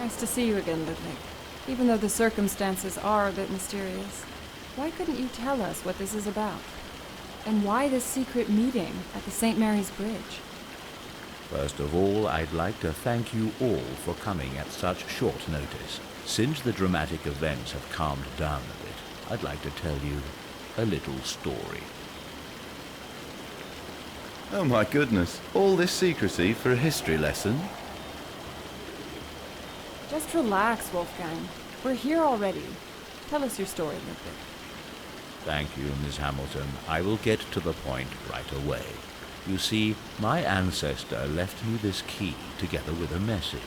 Nice to see you again, Ludwig. Even though the circumstances are a bit mysterious, why couldn't you tell us what this is about? And why this secret meeting at the St. Mary's Bridge? First of all, I'd like to thank you all for coming at such short notice. Since the dramatic events have calmed down a bit, I'd like to tell you a little story. Oh my goodness, all this secrecy for a history lesson? Just relax, Wolfgang. We're here already. Tell us your story, Ludwig. Thank you, Miss Hamilton. I will get to the point right away. You see, my ancestor left me this key together with a message.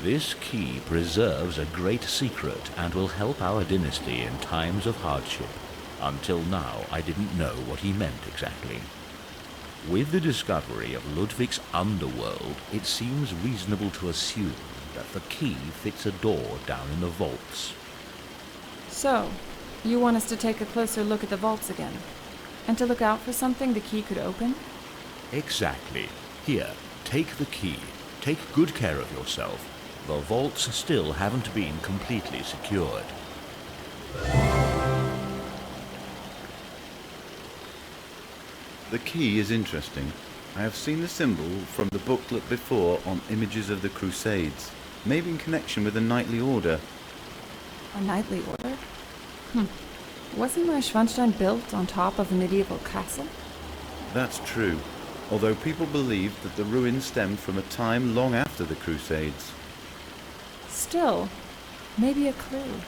This key preserves a great secret and will help our dynasty in times of hardship. Until now, I didn't know what he meant exactly. With the discovery of Ludwig's underworld, it seems reasonable to assume that the key fits a door down in the vaults. So, you want us to take a closer look at the vaults again? And to look out for something the key could open? Exactly. Here, take the key. Take good care of yourself. The vaults still haven't been completely secured. The key is interesting. I have seen the symbol from the booklet before on images of the Crusades, maybe in connection with a knightly order. A knightly order? Wasn't Neuschwanstein built on top of a medieval castle? That's true, although people believe that the ruins stemmed from a time long after the Crusades. Still, maybe a clue.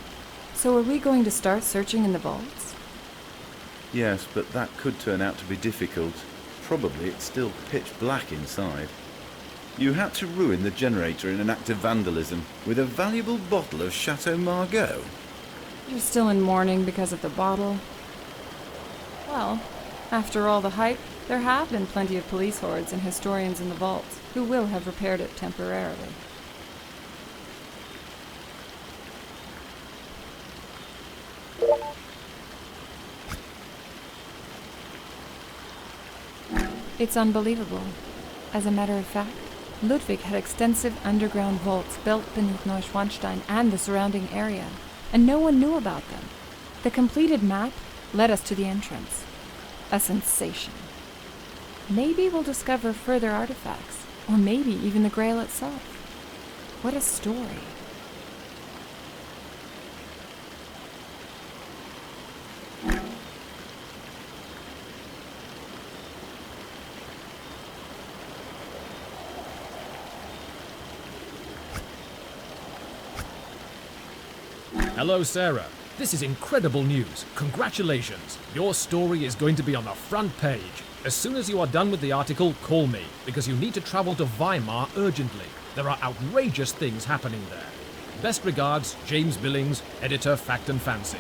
So are we going to start searching in the vaults? Yes, but that could turn out to be difficult. Probably it's still pitch black inside. You had to ruin the generator in an act of vandalism with a valuable bottle of Chateau Margaux. You're still in mourning because of the bottle? Well, after all the hype, there have been plenty of police hordes and historians in the vaults who will have repaired it temporarily. It's unbelievable. As a matter of fact, Ludwig had extensive underground vaults built beneath Neuschwanstein and the surrounding area, and no one knew about them. The completed map led us to the entrance. A sensation. Maybe we'll discover further artifacts, or maybe even the Grail itself. What a story. Hello, Sarah. This is incredible news. Congratulations. Your story is going to be on the front page. As soon as you are done with the article, call me, because you need to travel to Weimar urgently. There are outrageous things happening there. Best regards, James Billings, editor Fact and Fancy.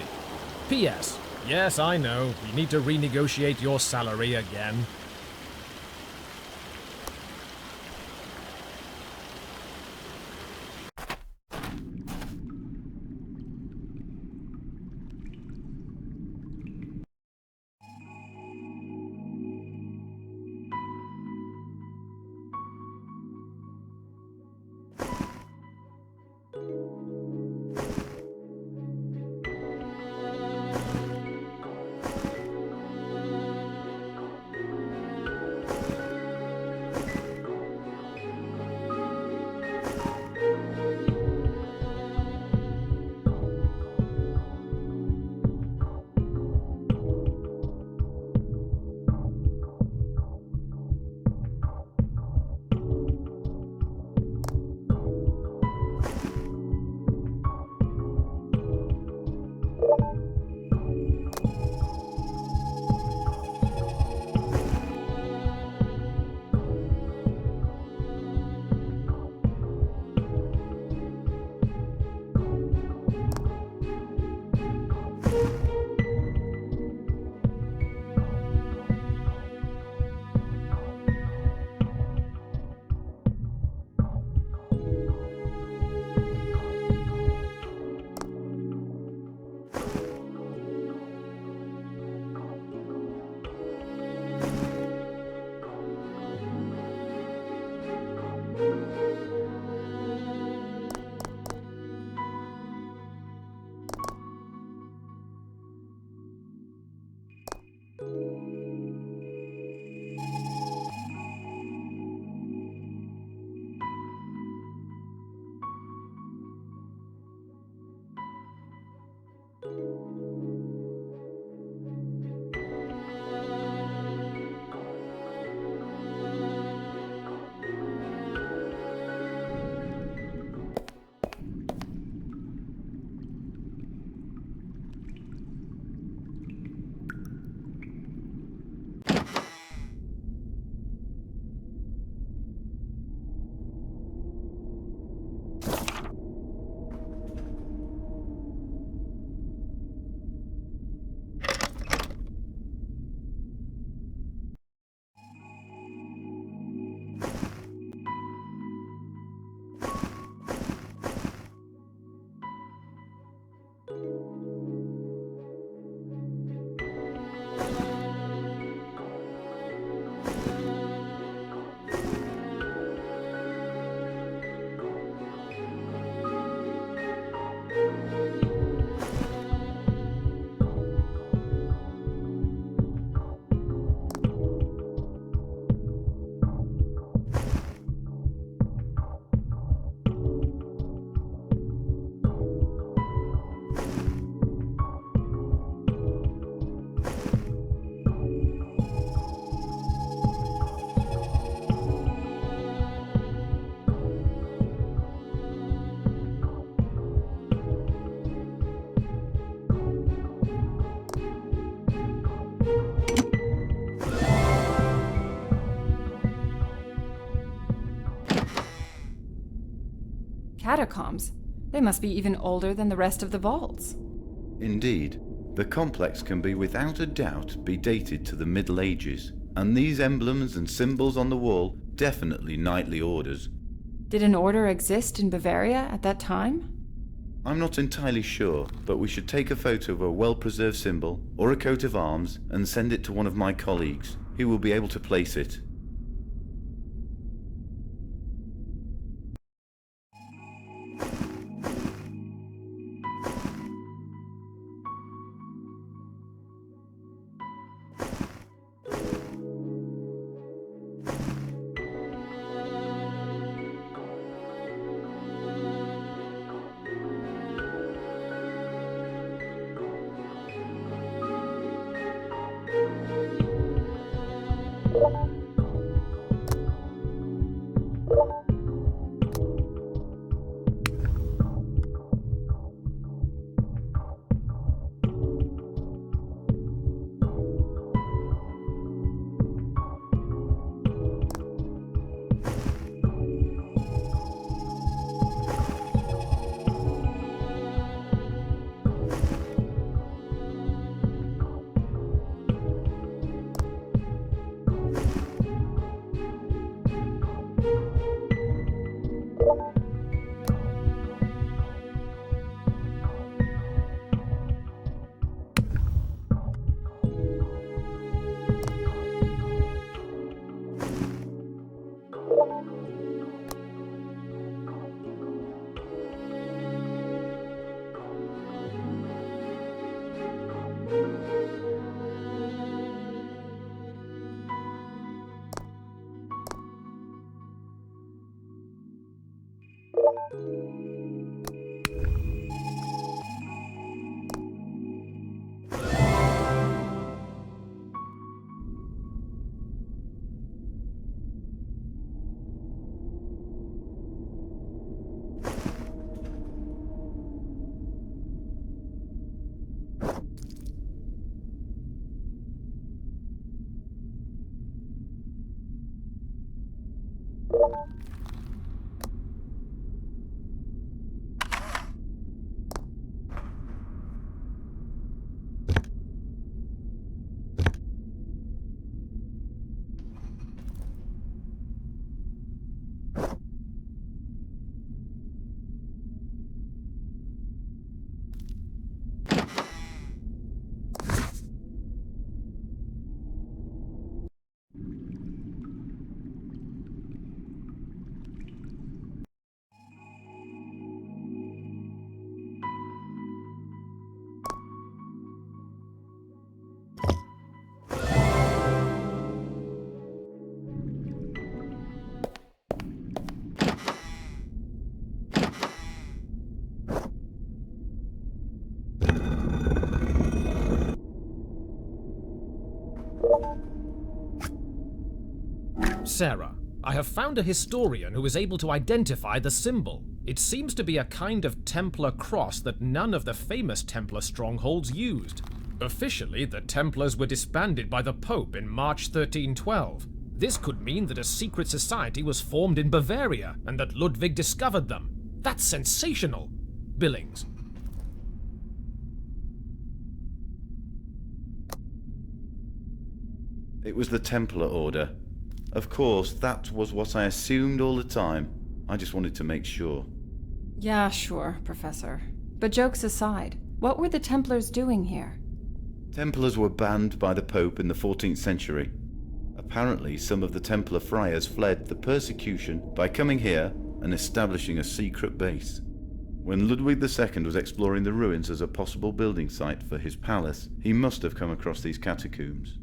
P.S. Yes, I know. You need to renegotiate your salary again. Catacombs? They must be even older than the rest of the vaults. Indeed, the complex can be without a doubt be dated to the Middle Ages, and these emblems and symbols on the wall definitely knightly orders. Did an order exist in Bavaria at that time? I'm not entirely sure, but we should take a photo of a well-preserved symbol or a coat of arms and send it to one of my colleagues. He will be able to place it. Sarah, I have found a historian who is able to identify the symbol. It seems to be a kind of Templar cross that none of the famous Templar strongholds used. Officially, the Templars were disbanded by the Pope in March 1312. This could mean that a secret society was formed in Bavaria and that Ludwig discovered them. That's sensational! Billings. It was the Templar Order. Of course, that was what I assumed all the time. I just wanted to make sure. Yeah, sure, Professor. But jokes aside, what were the Templars doing here? Templars were banned by the Pope in the 14th century. Apparently, some of the Templar friars fled the persecution by coming here and establishing a secret base. When Ludwig II was exploring the ruins as a possible building site for his palace, he must have come across these catacombs.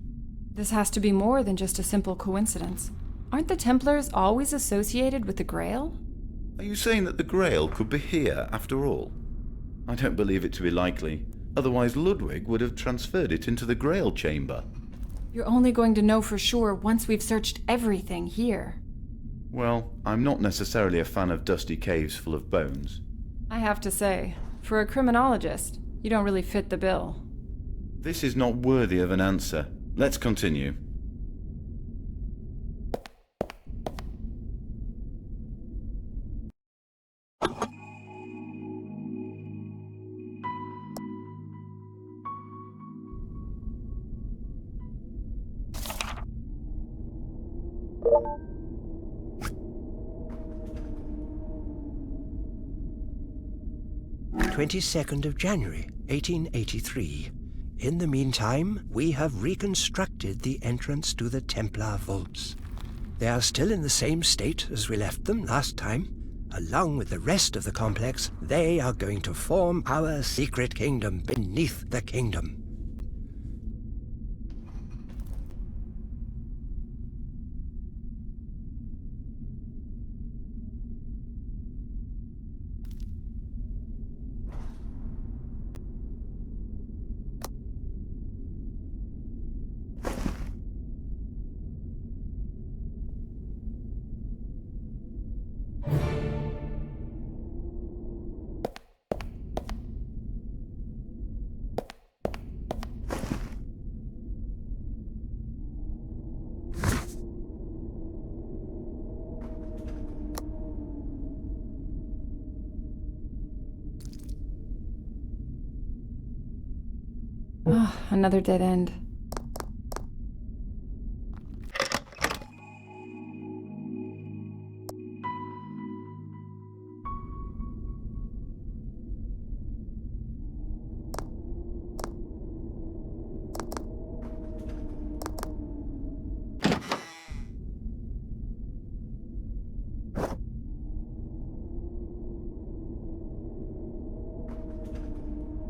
This has to be more than just a simple coincidence. Aren't the Templars always associated with the Grail? Are you saying that the Grail could be here after all? I don't believe it to be likely. Otherwise Ludwig would have transferred it into the Grail chamber. You're only going to know for sure once we've searched everything here. Well, I'm not necessarily a fan of dusty caves full of bones. I have to say, for a criminologist, you don't really fit the bill. This is not worthy of an answer. Let's continue. 22nd of January, 1883. In the meantime, we have reconstructed the entrance to the Templar vaults. They are still in the same state as we left them last time. Along with the rest of the complex, they are going to form our secret kingdom beneath the kingdom. Oh, another dead end.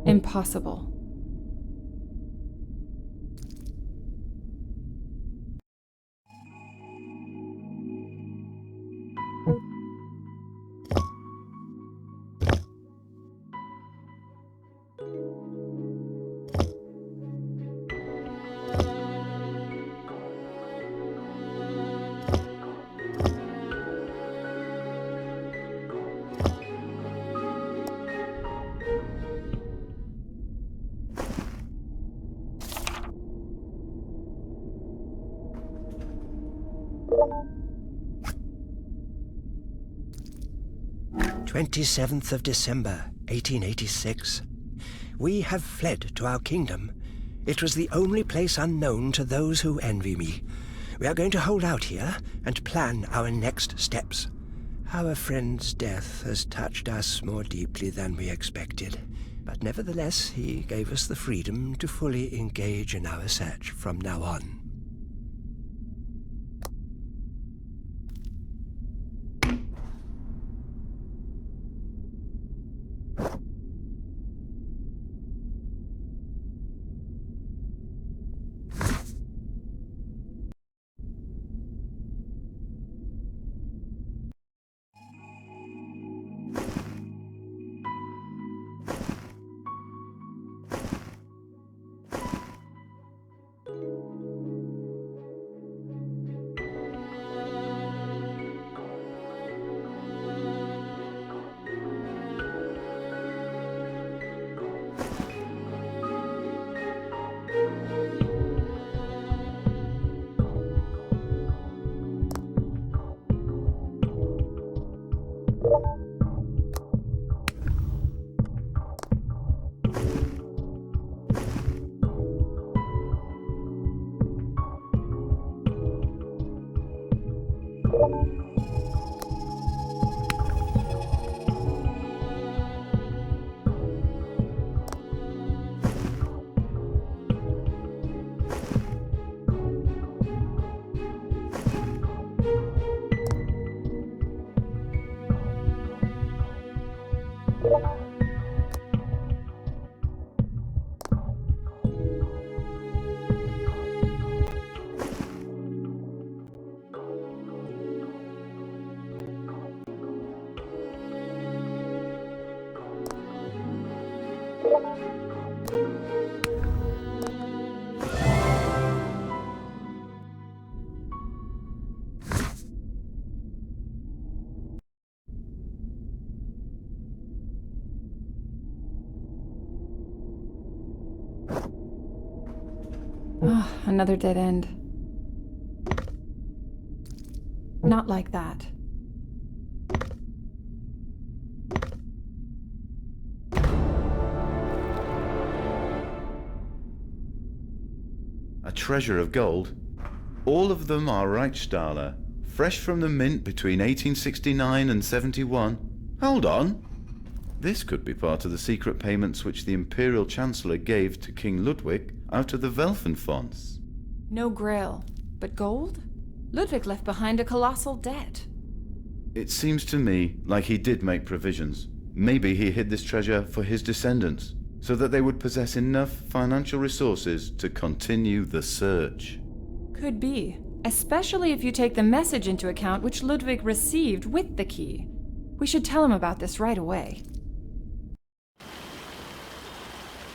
Impossible. "27th of December, 1886. We have fled to our kingdom. It was the only place unknown to those who envy me. We are going to hold out here and plan our next steps. Our friend's death has touched us more deeply than we expected, but nevertheless he gave us the freedom to fully engage in our search from now on." Oh, another dead end. Not like that. A treasure of gold. All of them are This could be part of the secret payments which the Imperial Chancellor gave to King Ludwig out of the Welfenfonds. No grail, but gold? Ludwig left behind a colossal debt. It seems to me like he did make provisions. Maybe he hid this treasure for his descendants, so that they would possess enough financial resources to continue the search. Could be, especially if you take the message into account which Ludwig received with the key. We should tell him about this right away.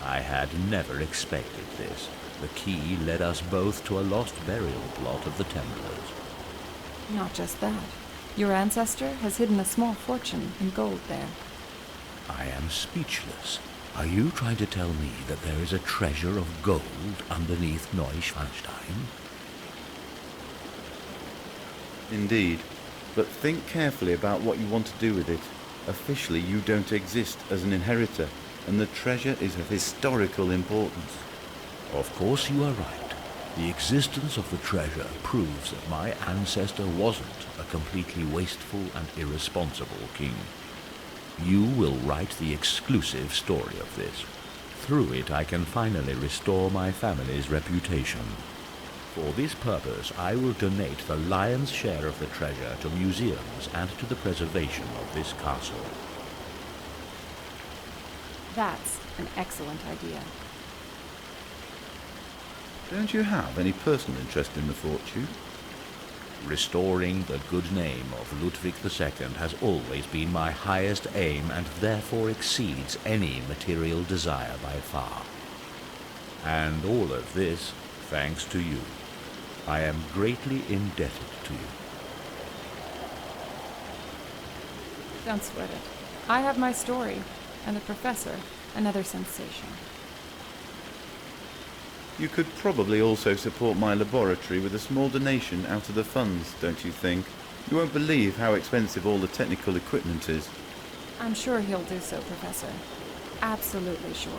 I had never expected this. The key led us both to a lost burial plot of the Templars. Not just that. Your ancestor has hidden a small fortune in gold there. I am speechless. Are you trying to tell me that there is a treasure of gold underneath Neuschwanstein? Indeed, but think carefully about what you want to do with it. Officially, you don't exist as an inheritor, and the treasure is of historical importance. Of course you are right. The existence of the treasure proves that my ancestor wasn't a completely wasteful and irresponsible king. You will write the exclusive story of this. Through it I can finally restore my family's reputation. For this purpose I will donate the lion's share of the treasure to museums and to the preservation of this castle. That's an excellent idea. Don't you have any personal interest in the fortune? Restoring the good name of Ludwig II has always been my highest aim and therefore exceeds any material desire by far. And all of this thanks to you. I am greatly indebted to you. Don't sweat it. I have my story, and the professor, another sensation. You could probably also support my laboratory with a small donation out of the funds, don't you think? You won't believe how expensive all the technical equipment is. I'm sure he'll do so, Professor. Absolutely sure.